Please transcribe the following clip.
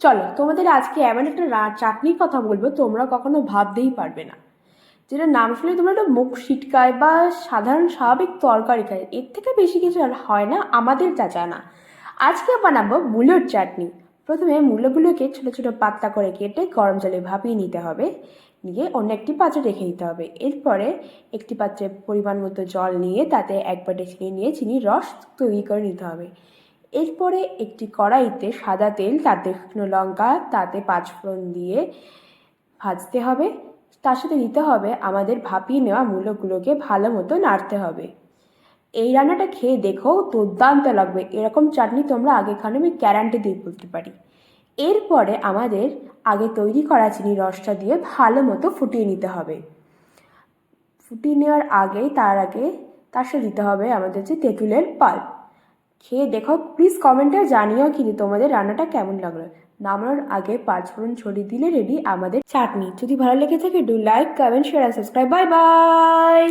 চলো তোমাদের আজকে এমন একটা চাটনির কথা বলবো তোমরা কখনো ভাবতেই পারবে না, যেটা নাম শুনে তোমরা একটা মুখ ছিটকায় বা সাধারণ স্বাভাবিক তরকারি খায়, এর থেকে বেশি কিছু আর হয় না আমাদের যা জানা। আজকে বানাবো মূলোর চাটনি। প্রথমে মূলোগুলোকে ছোট ছোট পাতলা করে কেটে গরম জলে ভাপিয়ে নিতে হবে, নিয়ে অন্য একটি পাত্রে রেখে দিতে হবে। এরপরে একটি পাত্রে পরিমাণ মতো জল নিয়ে তাতে এক বাটি চিনি নিয়ে চিনির রস তৈরি করে নিতে হবে। এরপরে একটি কড়াইতে সাদা তেল, তাতে শুকনো লঙ্কা, তাতে পাঁচফোড়ন দিয়ে ভাজতে হবে। তার সাথে দিতে হবে আমাদের ভাপিয়ে নেওয়া মূলোগুলোকে ভালো মতো নাড়তে হবে। এই রান্নাটা খেয়ে দেখো, দুর্দান্ত লাগবে। এরকম চাটনি তোমরা আগে খানো, আমি গ্যারান্টি দিয়ে বলতে পারি। এরপরে আমাদের আগে তৈরি করা চিনি রসটা দিয়ে ভালো মতো ফুটিয়ে নিতে হবে। ফুটিয়ে নেওয়ার আগে তার সাথে দিতে হবে আমাদের যে তেঁতুলের পাল্প। খেয়ে দেখো, প্লিজ কমেন্টে জানিও কিন্তু তোমাদের রান্নাটা কেমন লাগলো। নামানোর আগে পাঁচফোড়ন ছড়িয়ে দিলে রেডি আমাদের চাটনি। যদি ভালো লেগে থাকে ডু লাইক, কমেন্ট, শেয়ার আর সাবস্ক্রাইব। Bye by.